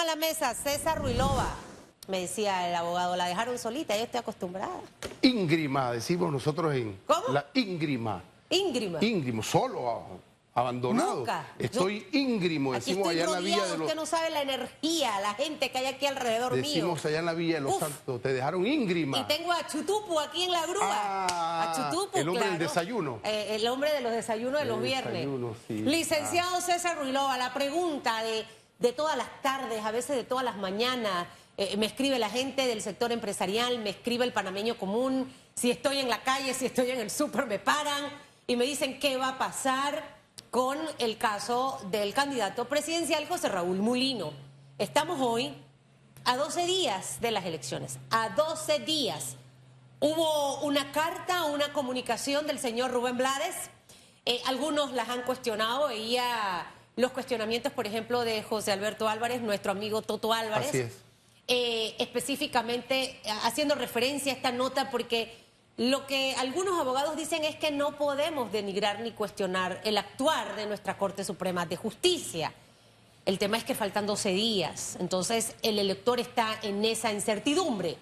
suma a la mesa César Ruilova. Me decía el abogado, la dejaron solita, yo estoy acostumbrada. Íngrima, decimos nosotros en... ¿Cómo? La íngrima. Íngrima. Íngrimo, solo, abandonado. Nunca. Estoy íngrimo, Aquí decimos estoy allá en la rodeada, Villa de los... usted no sabe la energía, la gente que hay aquí alrededor mío. Decimos allá en la Villa de los Santos, te dejaron íngrima. Y tengo a Chutupu aquí en la grúa. A Chutupu, el hombre claro. del desayuno. El hombre de los desayunos de los viernes. Sí. Licenciado César Ruilova, la pregunta de todas las tardes, a veces de todas las mañanas, me escribe la gente del sector empresarial, me escribe el panameño común, si estoy en la calle, si estoy en el súper, me paran y me dicen qué va a pasar con el caso del candidato presidencial José Raúl Mulino. Estamos hoy a 12 días de las elecciones, a 12 días. Hubo una carta, una comunicación del señor Rubén Blades, algunos las han cuestionado, veía los cuestionamientos, por ejemplo, de José Alberto Álvarez, nuestro amigo Toto Álvarez. Así es. Específicamente haciendo referencia a esta nota, porque lo que algunos abogados dicen es que no podemos denigrar ni cuestionar el actuar de nuestra Corte Suprema de Justicia. El tema es que faltan 12 días, entonces el elector está en esa incertidumbre.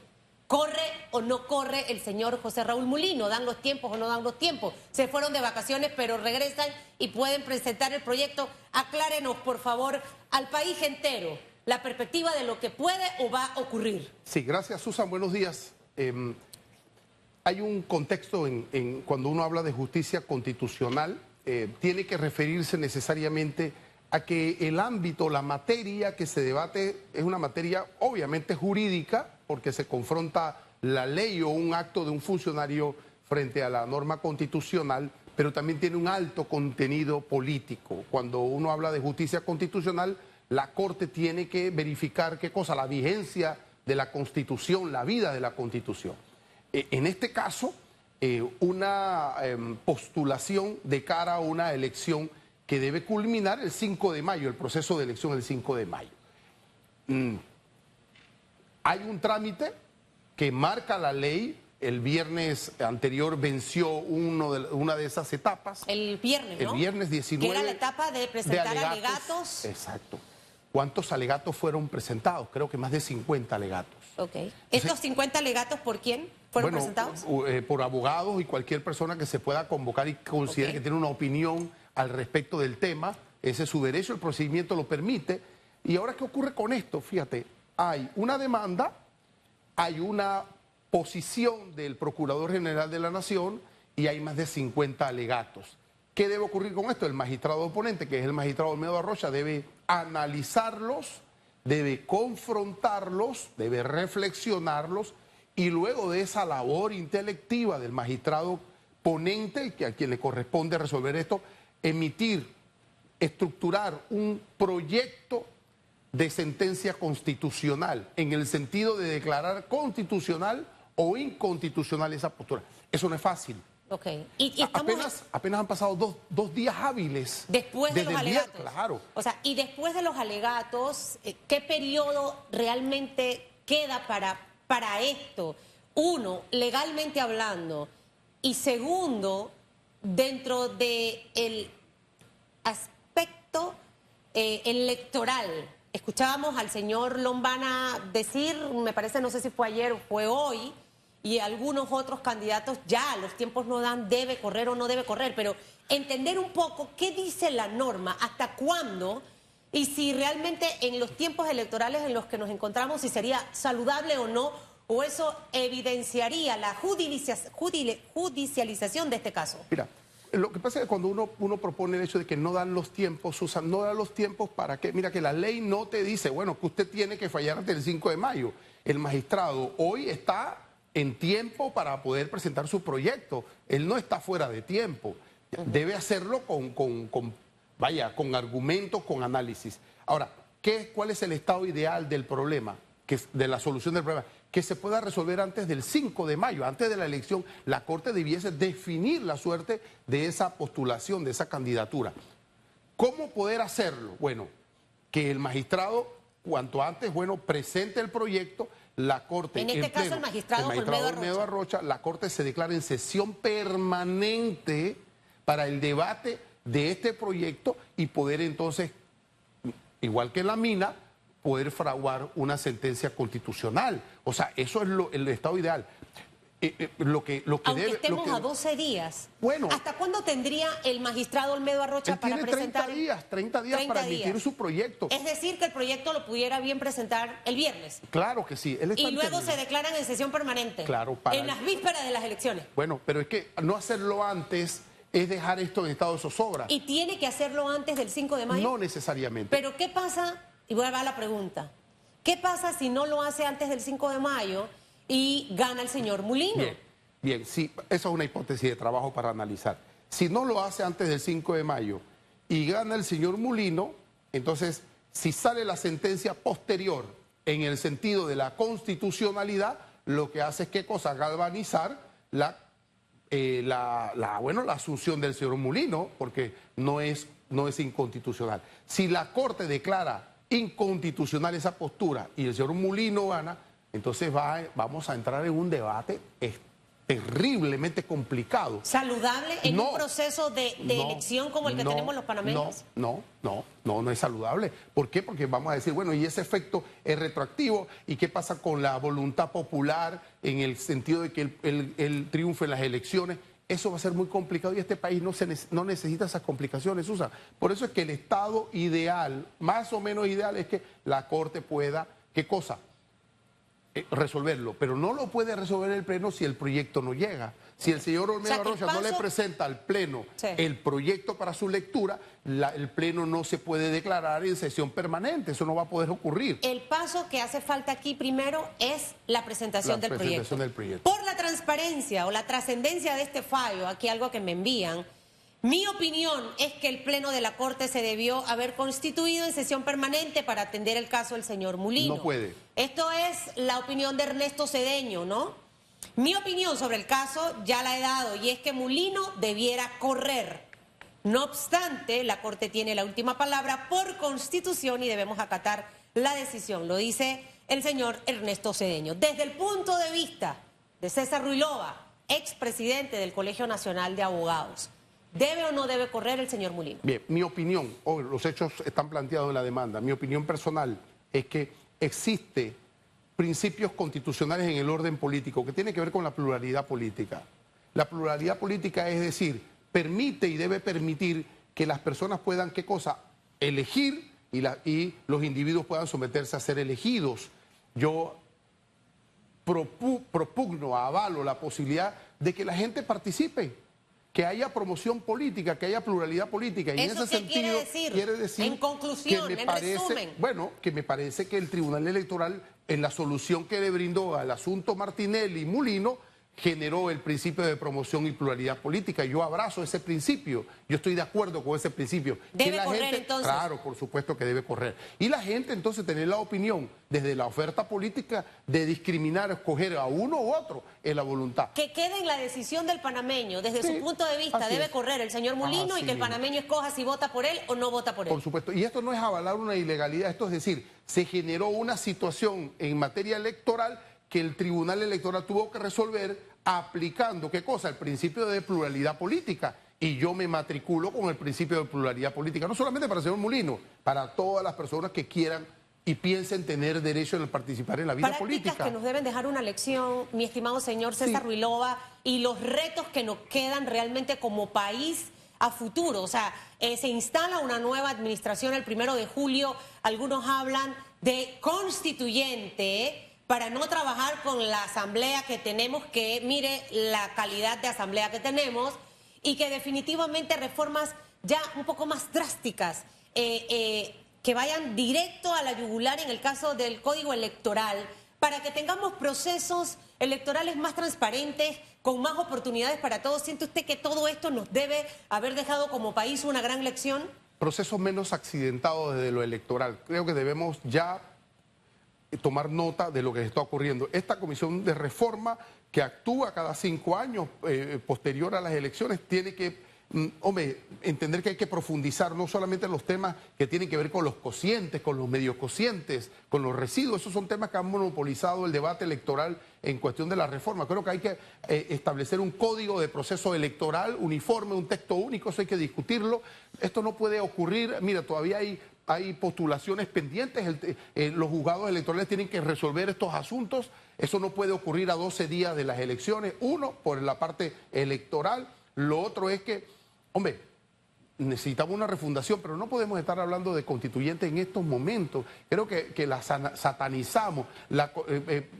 ¿Corre o no corre el señor José Raúl Mulino? ¿Dan los tiempos o no dan los tiempos? Se fueron de vacaciones, pero regresan y pueden presentar el proyecto. Aclárenos, por favor, al país entero la perspectiva de lo que puede o va a ocurrir. Sí, gracias, Susan. Buenos días. Hay un contexto cuando uno habla de justicia constitucional, tiene que referirse necesariamente a que el ámbito, la materia que se debate es una materia obviamente jurídica, porque se confronta la ley o un acto de un funcionario frente a la norma constitucional, pero también tiene un alto contenido político. Cuando uno habla de justicia constitucional, la Corte tiene que verificar qué cosa, la vigencia de la Constitución, la vida de la Constitución. En este caso, una postulación de cara a una elección que debe culminar el 5 de mayo, el proceso de elección el 5 de mayo. Hay un trámite que marca la ley. El viernes anterior venció una de esas etapas. El viernes, ¿no? El viernes 19. Que era la etapa de presentar alegatos. Exacto. ¿Cuántos alegatos fueron presentados? Creo que más de 50 alegatos. Ok. ¿Estos 50 alegatos por quién fueron presentados? Por abogados y cualquier persona que se pueda convocar y considere que tiene una opinión al respecto del tema. Ese es su derecho, el procedimiento lo permite. ¿Y ahora qué ocurre con esto? Fíjate, hay una demanda, hay una posición del Procurador General de la Nación y hay más de 50 alegatos. ¿Qué debe ocurrir con esto? El magistrado oponente, que es el magistrado Olmedo Arrocha, debe analizarlos, debe confrontarlos, debe reflexionarlos y luego de esa labor intelectiva del magistrado ponente, que a quien le corresponde resolver esto, emitir, estructurar un proyecto de sentencia constitucional en el sentido de declarar constitucional o inconstitucional esa postura. Eso no es fácil. Ok. Y estamos... apenas han pasado dos días hábiles. Después de los alegatos. Claro. O sea, y después de los alegatos, ¿qué periodo realmente queda para esto? Uno, legalmente hablando. Y segundo, dentro del aspecto electoral. Escuchábamos al señor Lombana decir, me parece, no sé si fue ayer o fue hoy, y algunos otros candidatos, ya los tiempos no dan, debe correr o no debe correr, pero entender un poco qué dice la norma, hasta cuándo, y si realmente en los tiempos electorales en los que nos encontramos, si sería saludable o no, o eso evidenciaría la judicialización de este caso. Mira, lo que pasa es que cuando uno propone el hecho de que no dan los tiempos, Susan, no dan los tiempos para qué. Mira que la ley no te dice, bueno, que usted tiene que fallar antes del 5 de mayo. El magistrado hoy está en tiempo para poder presentar su proyecto. Él no está fuera de tiempo. Debe hacerlo con argumentos, con análisis. Ahora, ¿cuál es el estado ideal del problema? De la solución del problema? Que se pueda resolver antes del 5 de mayo, antes de la elección. La Corte debiese definir la suerte de esa postulación, de esa candidatura. ¿Cómo poder hacerlo? Bueno, que el magistrado, cuanto antes, presente el proyecto. La Corte, en este caso, el magistrado Olmedo Arrocha, la Corte se declara en sesión permanente para el debate de este proyecto y poder entonces, igual que en la mina, poder fraguar una sentencia constitucional. O sea, eso es el estado ideal. Lo que Aunque debe, estemos lo que, a 12 días. Bueno, ¿Hasta cuándo tendría el magistrado Olmedo Arrocha él para tiene presentar? 30 días para emitir su proyecto. Es decir, que el proyecto lo pudiera bien presentar el viernes. Claro que sí. Él está Y luego se declaran en sesión permanente. Claro, en las vísperas de las elecciones. Bueno, pero es que no hacerlo antes es dejar esto en estado de zozobra. ¿Y tiene que hacerlo antes del 5 de mayo? No necesariamente. Pero ¿qué pasa? Y voy a la pregunta. ¿Qué pasa si no lo hace antes del 5 de mayo y gana el señor Mulino? Bien, sí, eso es una hipótesis de trabajo para analizar. Si no lo hace antes del 5 de mayo y gana el señor Mulino, entonces, si sale la sentencia posterior en el sentido de la constitucionalidad, lo que hace es ¿qué cosa? Galvanizar la asunción del señor Mulino, porque no es inconstitucional. Si la Corte declara inconstitucional esa postura y el señor Mulino gana, entonces vamos a entrar en un debate terriblemente complicado. ¿Saludable en un proceso de elección como el que tenemos los panameños? No es saludable. ¿Por qué? Porque vamos a decir, bueno, y ese efecto es retroactivo, ¿y qué pasa con la voluntad popular en el sentido de que el triunfo en las elecciones? Eso va a ser muy complicado y este país no necesita esas complicaciones, Susan. Por eso es que el estado ideal, más o menos ideal, es que la Corte pueda, ¿qué cosa? Resolverlo, pero no lo puede resolver el Pleno si el proyecto no llega. Si el señor Olmedo Arrocha no le presenta al Pleno el proyecto para su lectura, el Pleno no se puede declarar en sesión permanente, eso no va a poder ocurrir. El paso que hace falta aquí primero es la presentación del proyecto. Por la transparencia o la trascendencia de este fallo, aquí algo que me envían, mi opinión es que el Pleno de la Corte se debió haber constituido en sesión permanente para atender el caso del señor Mulino. No puede. Esto es la opinión de Ernesto Cedeño, ¿no? Mi opinión sobre el caso ya la he dado y es que Mulino debiera correr. No obstante, la Corte tiene la última palabra por Constitución y debemos acatar la decisión. Lo dice el señor Ernesto Cedeño. Desde el punto de vista de César Ruilova, expresidente del Colegio Nacional de Abogados, ¿debe o no debe correr el señor Mulino? Bien, mi opinión, los hechos están planteados en la demanda, mi opinión personal es que existe principios constitucionales en el orden político que tiene que ver con la pluralidad política. La pluralidad política es decir, permite y debe permitir que las personas puedan, ¿qué cosa? Elegir y los individuos puedan someterse a ser elegidos. Yo propugno, avalo la posibilidad de que la gente participe, que haya promoción política, que haya pluralidad política. Y en ese sentido quiere decir en conclusión, que me resumen. Bueno, que me parece que el Tribunal Electoral, en la solución que le brindó al asunto Martinelli y Mulino, generó el principio de promoción y pluralidad política. Yo abrazo ese principio, yo estoy de acuerdo con ese principio. ¿Debe correr entonces? Claro, por supuesto que debe correr. Y la gente entonces tener la opinión desde la oferta política de discriminar, escoger a uno u otro, es la voluntad. Que quede en la decisión del panameño, desde su punto de vista, debe correr el señor Mulino y que el panameño escoja si vota por él o no vota por él. Por supuesto, y esto no es avalar una ilegalidad, esto es decir, se generó una situación en materia electoral que el Tribunal Electoral tuvo que resolver aplicando, ¿qué cosa? El principio de pluralidad política. Y yo me matriculo con el principio de pluralidad política, no solamente para el señor Mulino, para todas las personas que quieran y piensen tener derecho a participar en la vida política. Prácticas que nos deben dejar una lección, mi estimado señor César Ruilova, y los retos que nos quedan realmente como país a futuro. O sea, se instala una nueva administración el 1 de julio, algunos hablan de constituyente, para no trabajar con la asamblea que tenemos, que mire la calidad de asamblea que tenemos, y que definitivamente reformas ya un poco más drásticas, que vayan directo a la yugular en el caso del Código Electoral, para que tengamos procesos electorales más transparentes, con más oportunidades para todos. ¿Siente usted que todo esto nos debe haber dejado como país una gran lección? Procesos menos accidentados desde lo electoral. Creo que debemos ya tomar nota de lo que está ocurriendo. Esta comisión de reforma que actúa cada 5 años posterior a las elecciones tiene que, entender que hay que profundizar no solamente en los temas que tienen que ver con los cocientes, con los medios cocientes, con los residuos. Esos son temas que han monopolizado el debate electoral en cuestión de la reforma. Creo que hay que establecer un código de proceso electoral uniforme, un texto único, eso hay que discutirlo. Esto no puede ocurrir. Mira, todavía hay hay postulaciones pendientes, los juzgados electorales tienen que resolver estos asuntos, eso no puede ocurrir a 12 días de las elecciones, uno, por la parte electoral, lo otro es que, hombre, necesitamos una refundación, pero no podemos estar hablando de constituyentes en estos momentos. Creo que la satanizamos,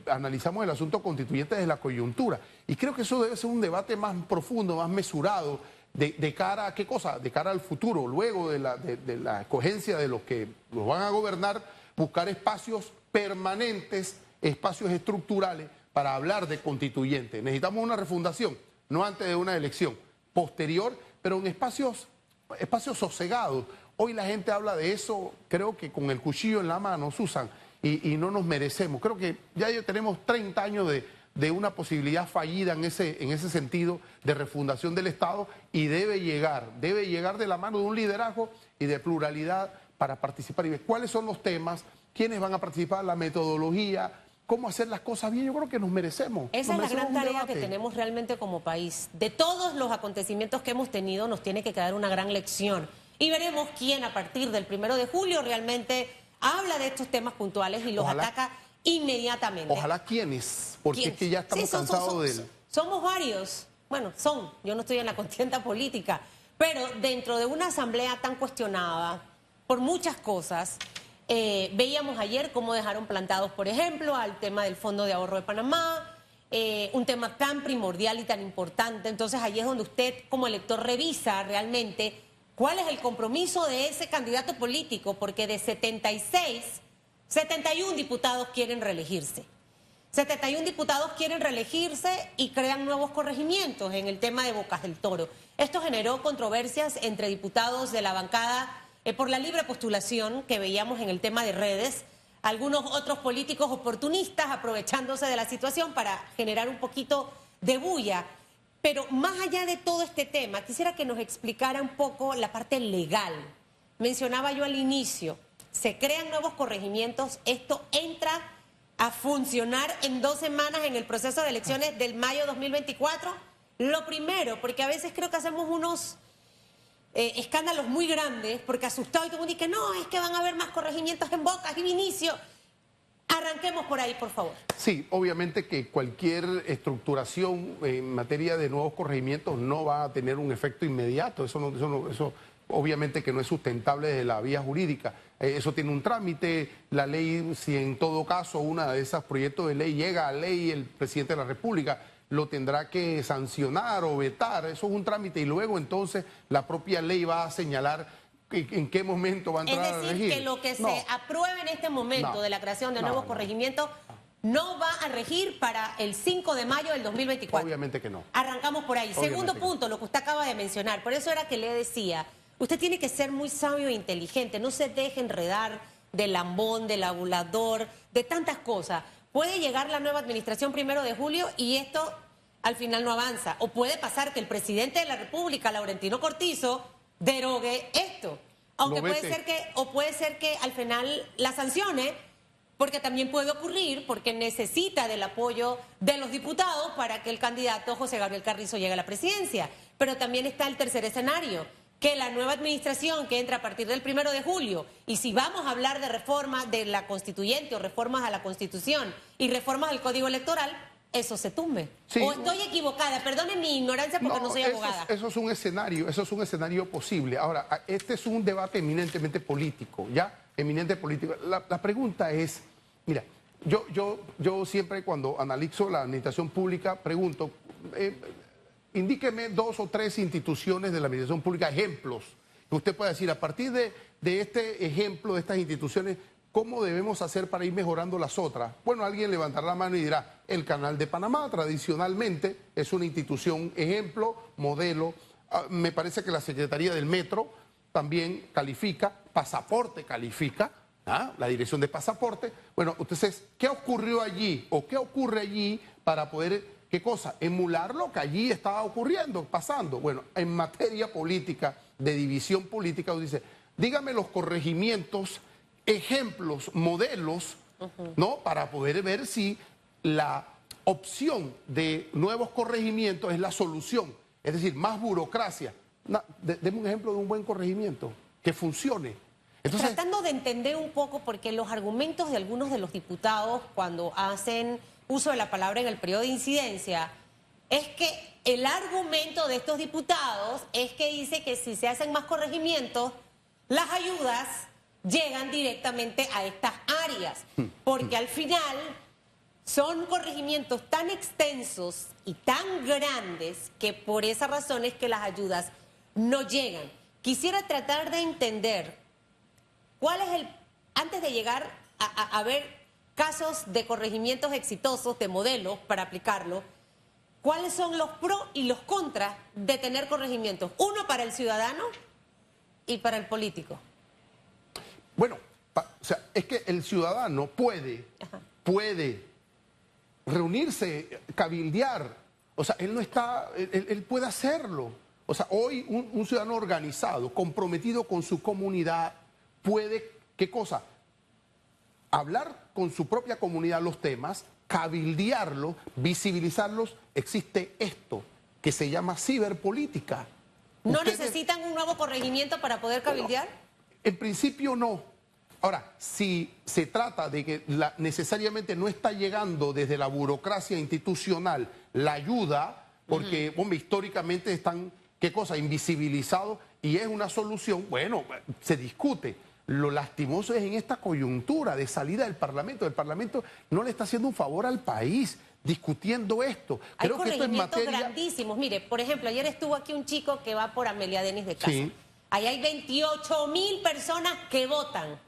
analizamos el asunto constituyente desde la coyuntura. Y creo que eso debe ser un debate más profundo, más mesurado, de cara a qué cosa, de cara al futuro, luego de la escogencia de los que los van a gobernar, buscar espacios permanentes, espacios estructurales para hablar de constituyentes. Necesitamos una refundación, no antes de una elección, posterior, pero en espacios sosegados. Hoy la gente habla de eso, creo que con el cuchillo en la mano, Susan, y no nos merecemos. Creo que ya tenemos 30 años de una posibilidad fallida en ese sentido de refundación del Estado y debe llegar de la mano de un liderazgo y de pluralidad para participar y ver cuáles son los temas, quiénes van a participar, la metodología, cómo hacer las cosas bien. Yo creo que nos merecemos. Esa es la gran tarea que tenemos realmente como país. De todos los acontecimientos que hemos tenido nos tiene que quedar una gran lección. Y veremos quién a partir del 1 de julio realmente habla de estos temas puntuales y los ataca inmediatamente. Ojalá quiénes, porque es que ya estamos cansados de él. Somos varios. Bueno, yo no estoy en la contienda política, pero dentro de una asamblea tan cuestionada por muchas cosas, veíamos ayer cómo dejaron plantados, por ejemplo, al tema del Fondo de Ahorro de Panamá, un tema tan primordial y tan importante. Entonces, allí es donde usted, como elector, revisa realmente cuál es el compromiso de ese candidato político, porque de 71 diputados quieren reelegirse. 71 diputados quieren reelegirse y crean nuevos corregimientos en el tema de Bocas del Toro. Esto generó controversias entre diputados de la bancada por la libre postulación que veíamos en el tema de redes, algunos otros políticos oportunistas aprovechándose de la situación para generar un poquito de bulla. Pero más allá de todo este tema, quisiera que nos explicara un poco la parte legal. Mencionaba yo al inicio, se crean nuevos corregimientos, esto entra a funcionar en 2 semanas en el proceso de elecciones del mayo 2024. Lo primero, porque a veces creo que hacemos unos escándalos muy grandes, porque asustado y todo el mundo dice, no, es que van a haber más corregimientos en Bocas y Vinicio. Arranquemos por ahí, por favor. Sí, obviamente que cualquier estructuración en materia de nuevos corregimientos no va a tener un efecto inmediato. Eso obviamente que no es sustentable desde la vía jurídica. Eso tiene un trámite. La ley, si en todo caso una de esos proyectos de ley llega a ley, el presidente de la República lo tendrá que sancionar o vetar. Eso es un trámite y luego entonces la propia ley va a señalar en qué momento va a entrar a regir. Es decir, que lo que se apruebe en este momento de la creación de nuevos corregimientos no va a regir para el 5 de mayo del 2024. Obviamente que no. Arrancamos por ahí. Segundo punto, lo que usted acaba de mencionar. Por eso era que le decía, usted tiene que ser muy sabio e inteligente. No se deje enredar del lambón, del abulador, de tantas cosas. Puede llegar la nueva administración 1 de julio y esto al final no avanza. O puede pasar que el presidente de la República, Laurentino Cortizo, derogue esto. Aunque puede ser que al final la sancione, porque también puede ocurrir, porque necesita del apoyo de los diputados para que el candidato José Gabriel Carrizo llegue a la presidencia. Pero también está el tercer escenario, que la nueva administración que entra a partir del 1 de julio, y si vamos a hablar de reformas de la constituyente o reformas a la Constitución y reformas al Código Electoral, eso se tumbe. Sí. ¿O estoy equivocada? Perdonen mi ignorancia porque no soy abogada. Eso es un escenario posible. Ahora, este es un debate eminentemente político, ¿ya? Eminente político. La pregunta es, mira, yo siempre cuando analizo la administración pública pregunto, indíqueme 2 o 3 instituciones de la administración pública, ejemplos, que usted pueda decir, a partir de este ejemplo, de estas instituciones, ¿cómo debemos hacer para ir mejorando las otras? Bueno, alguien levantará la mano y dirá, el Canal de Panamá tradicionalmente es una institución ejemplo, modelo. Me parece que la Secretaría del Metro también califica, Pasaporte califica, la Dirección de Pasaporte. Bueno, entonces, ¿qué ocurrió allí o qué ocurre allí para poder, qué cosa? Emular lo que allí estaba ocurriendo, pasando. Bueno, en materia política, de división política, dice, dígame los corregimientos, ejemplos, modelos, ¿no? Para poder ver si la opción de nuevos corregimientos es la solución. Es decir, más burocracia. Deme un ejemplo de un buen corregimiento que funcione. Entonces, tratando de entender un poco, porque los argumentos de algunos de los diputados cuando hacen uso de la palabra en el periodo de incidencia, es que el argumento de estos diputados es que dice que si se hacen más corregimientos, las ayudas llegan directamente a estas áreas, porque al final son corregimientos tan extensos y tan grandes que por esa razón es que las ayudas no llegan. Quisiera tratar de entender cuál es antes de llegar a ver casos de corregimientos exitosos, de modelos para aplicarlo, ¿cuáles son los pros y los contras de tener corregimientos? Uno para el ciudadano y para el político. Bueno, o sea, es que el ciudadano puede reunirse, cabildear. O sea, él no está, él puede hacerlo. O sea, hoy un ciudadano organizado, comprometido con su comunidad, puede, ¿qué cosa? Hablar con su propia comunidad los temas, cabildearlos, visibilizarlos. Existe esto que se llama ciberpolítica. ¿No necesitan un nuevo corregimiento para poder cabildear? En principio no. Ahora, si se trata de que necesariamente no está llegando desde la burocracia institucional la ayuda, porque, hombre, históricamente están, ¿qué cosa? Invisibilizados, y es una solución, bueno, se discute. Lo lastimoso es en esta coyuntura de salida del Parlamento. El Parlamento no le está haciendo un favor al país discutiendo esto. Hay corregimientos grandísimos. Mire, por ejemplo, ayer estuvo aquí un chico que va por Amelia Denis de Casa. Sí. Ahí hay 28.000 personas que votan.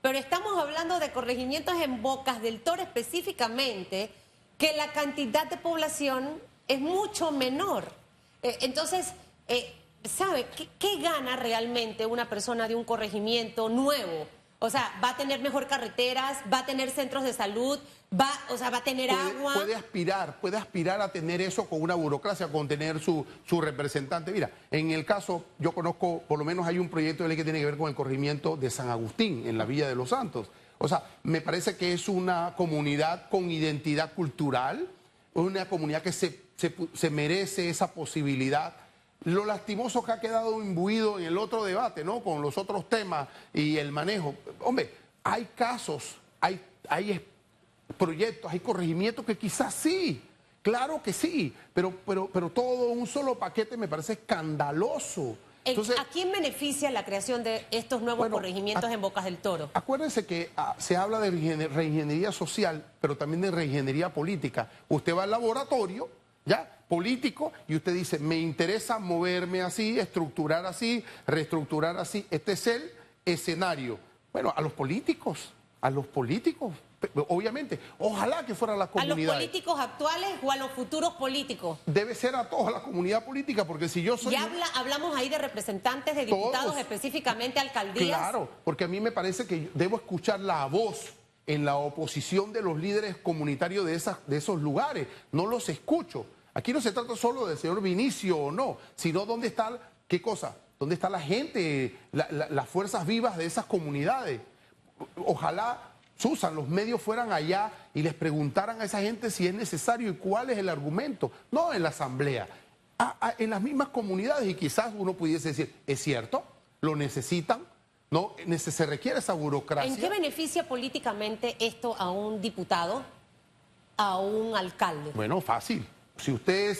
Pero estamos hablando de corregimientos en Bocas del Toro específicamente, que la cantidad de población es mucho menor. Entonces, ¿sabe qué gana realmente una persona de un corregimiento nuevo? O sea, va a tener mejor carreteras, va a tener centros de salud, va a tener agua. Puede aspirar a tener eso con una burocracia, con tener su representante. Mira, en el caso, yo conozco, por lo menos hay un proyecto de ley que tiene que ver con el corregimiento de San Agustín, en la Villa de los Santos. O sea, me parece que es una comunidad con identidad cultural, una comunidad que se merece esa posibilidad. Lo lastimoso que ha quedado imbuido en el otro debate, ¿no? Con los otros temas y el manejo. Hombre, hay casos, hay proyectos, hay corregimientos que quizás sí, claro que sí, pero todo un solo paquete me parece escandaloso. Entonces, ¿a quién beneficia la creación de estos nuevos corregimientos en Bocas del Toro? Acuérdense que se habla de reingeniería social, pero también de reingeniería política. Usted va al laboratorio, ¿ya? Político, y usted dice, me interesa moverme así, estructurar así, reestructurar así. Este es el escenario. Bueno, a los políticos, obviamente. Ojalá que fuera la comunidad. ¿A los políticos actuales o a los futuros políticos? Debe ser a toda la comunidad política, porque si yo soy... ¿Ya hablamos ahí de representantes, de diputados, todos, específicamente alcaldías? Claro, porque a mí me parece que debo escuchar la voz en la oposición de los líderes comunitarios de esos lugares. No los escucho. Aquí no se trata solo del señor Vinicio o no, sino dónde está, ¿qué cosa? ¿Dónde está la gente, las fuerzas vivas de esas comunidades? Ojalá, Susan, los medios fueran allá y les preguntaran a esa gente si es necesario y cuál es el argumento. No en la asamblea, en las mismas comunidades, y quizás uno pudiese decir, ¿es cierto? ¿Lo necesitan? ¿No? ¿Se requiere esa burocracia? ¿En qué beneficia políticamente esto a un diputado, a un alcalde? Bueno, fácil. Si usted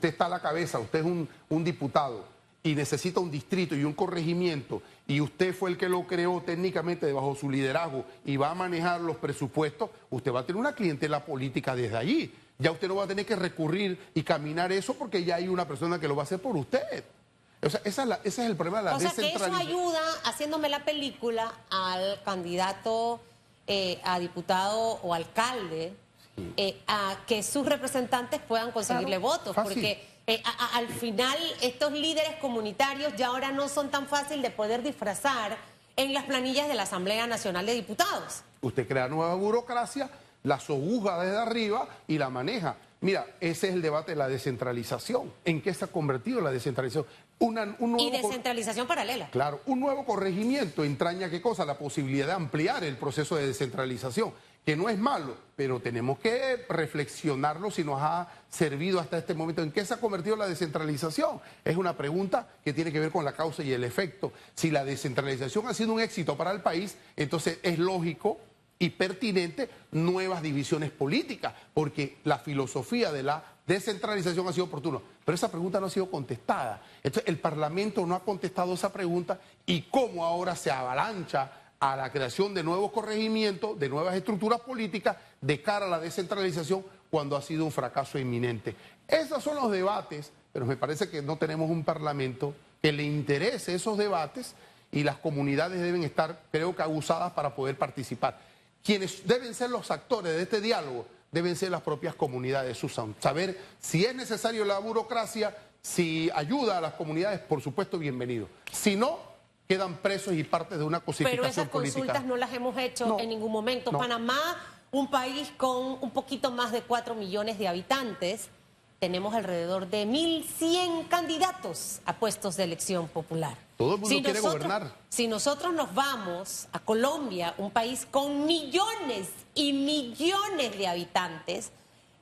está a la cabeza, usted es un diputado y necesita un distrito y un corregimiento, y usted fue el que lo creó técnicamente bajo su liderazgo y va a manejar los presupuestos, usted va a tener una clientela política desde allí. Ya usted no va a tener que recurrir y caminar eso porque ya hay una persona que lo va a hacer por usted. O sea, ese es el problema de la descentralización. O sea, que eso ayuda, haciéndome la película, al candidato a diputado o alcalde, a que sus representantes puedan conseguirle votos, fácil. Porque al final estos líderes comunitarios ya ahora no son tan fácil de poder disfrazar en las planillas de la Asamblea Nacional de Diputados. Usted crea nueva burocracia, la sobuja desde arriba y la maneja. Mira, ese es el debate de la descentralización. ¿En qué se ha convertido la descentralización? Y descentralización paralela. Claro, un nuevo corregimiento entraña, ¿qué cosa? La posibilidad de ampliar el proceso de descentralización. que no es malo, pero tenemos que reflexionarlo si nos ha servido hasta este momento. ¿En qué se ha convertido la descentralización? Es una pregunta que tiene que ver con la causa y el efecto. Si la descentralización ha sido un éxito para el país, entonces es lógico y pertinente nuevas divisiones políticas, porque la filosofía de la descentralización ha sido oportuna. Pero esa pregunta no ha sido contestada. Entonces el Parlamento no ha contestado esa pregunta y cómo ahora se avalancha a la creación de nuevos corregimientos, de nuevas estructuras políticas de cara a la descentralización cuando ha sido un fracaso inminente. Esos son los debates, pero me parece que no tenemos un Parlamento que le interese esos debates y las comunidades deben estar, creo que, aguzadas para poder participar. Quienes deben ser los actores de este diálogo deben ser las propias comunidades, Susan. Saber si es necesario la burocracia, si ayuda a las comunidades, por supuesto, bienvenido. Si no, quedan presos y parte de una cosificación política. Pero esas consultas no las hemos hecho en ningún momento. No. Panamá, un país con un poquito más de 4 millones de habitantes, tenemos alrededor de 1.100 candidatos a puestos de elección popular. Todo el mundo quiere gobernar. Si nosotros nos vamos a Colombia, un país con millones y millones de habitantes,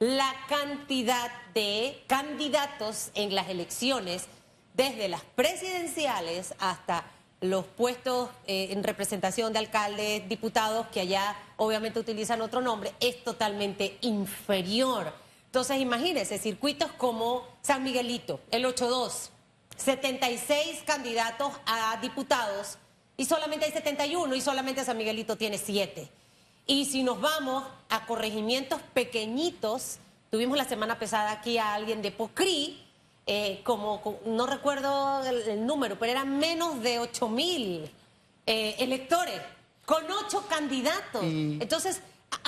la cantidad de candidatos en las elecciones, desde las presidenciales hasta los puestos en representación de alcaldes, diputados, que allá obviamente utilizan otro nombre, es totalmente inferior. Entonces, imagínense, circuitos como San Miguelito, el 8-2, 76 candidatos a diputados y solamente hay 71 y solamente San Miguelito tiene 7. Y si nos vamos a corregimientos pequeñitos, tuvimos la semana pasada aquí a alguien de Pocrí, no recuerdo el número, pero eran menos de 8.000 electores, con 8 candidatos. Entonces,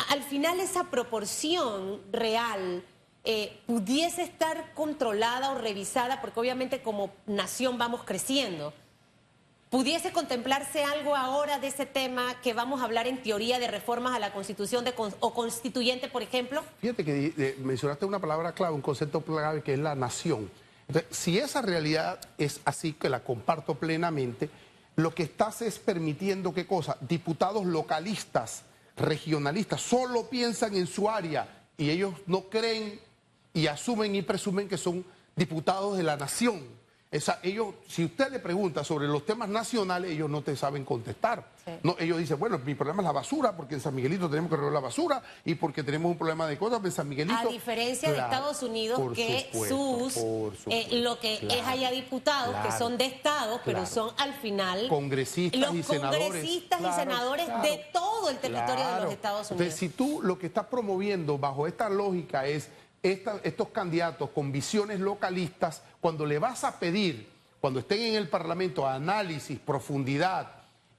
al final esa proporción real pudiese estar controlada o revisada, porque obviamente como nación vamos creciendo. ¿Pudiese contemplarse algo ahora de ese tema que vamos a hablar en teoría de reformas a la Constitución o constituyente, por ejemplo? Fíjate que mencionaste una palabra clave, un concepto clave, que es la nación. Entonces, si esa realidad es así, que la comparto plenamente, lo que estás es permitiendo, ¿qué cosa? Diputados localistas, regionalistas, solo piensan en su área y ellos no creen y asumen y presumen que son diputados de la nación. Ellos, si usted le pregunta sobre los temas nacionales, ellos no te saben contestar. Sí. No, ellos dicen, bueno, mi problema es la basura, porque en San Miguelito tenemos que regar la basura y porque tenemos un problema de cosas, en San Miguelito... A diferencia de Estados Unidos, que lo que es allá diputados, que son de estados, pero son al final... Congresistas y senadores. Congresistas y senadores de todo el territorio de los Estados Unidos. Entonces, si tú lo que estás promoviendo bajo esta lógica es... estos candidatos con visiones localistas, cuando le vas a pedir, cuando estén en el Parlamento, análisis, profundidad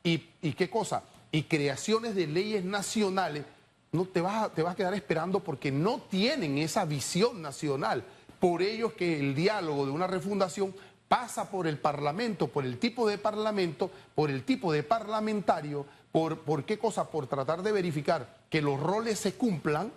y qué cosa, y creaciones de leyes nacionales, no te vas a quedar esperando porque no tienen esa visión nacional. Por ello es que el diálogo de una refundación pasa por el Parlamento, por el tipo de Parlamento, por el tipo de parlamentario, por qué cosa, por tratar de verificar que los roles se cumplan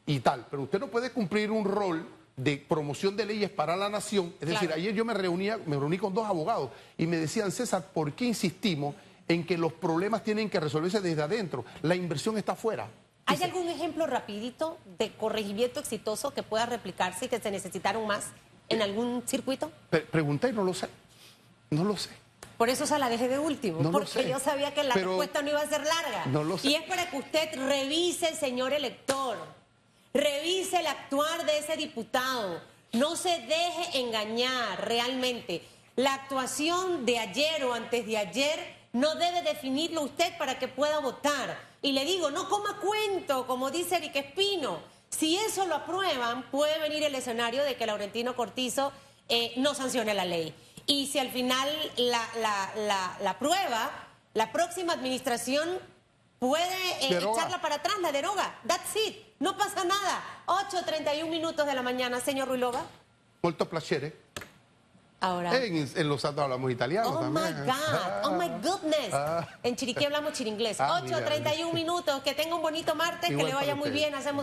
y tal, pero usted no puede cumplir un rol de promoción de leyes para la nación. Es decir, ayer yo me reuní con 2 abogados y me decían, César, ¿por qué insistimos en que los problemas tienen que resolverse desde adentro? La inversión está afuera. ¿Hay algún ejemplo rapidito de corregimiento exitoso que pueda replicarse y que se necesitaron más en algún circuito? Pregunté y no lo sé. No lo sé. Por eso se la dejé de último, porque yo sabía que la respuesta no iba a ser larga. No lo sé. Y es para que usted revise, señor elector. Revise el actuar de ese diputado. No se deje engañar realmente. La actuación de ayer o antes de ayer no debe definirlo usted para que pueda votar. Y le digo, no coma cuento, como dice Eric Espino. Si eso lo aprueban, puede venir el escenario de que Laurentino Cortizo no sancione la ley. Y si al final la aprueba, la próxima administración puede echarla para atrás, la deroga. That's it. No pasa nada. 8:31 minutos de la mañana, señor Ruilova. Molto piacere. Ahora. En Los Santos hablamos italiano también. My God. Oh, my goodness. En Chiriquí hablamos chiringlés. 8:31 minutos. Que tenga un bonito martes, que le vaya muy bien. Hacemos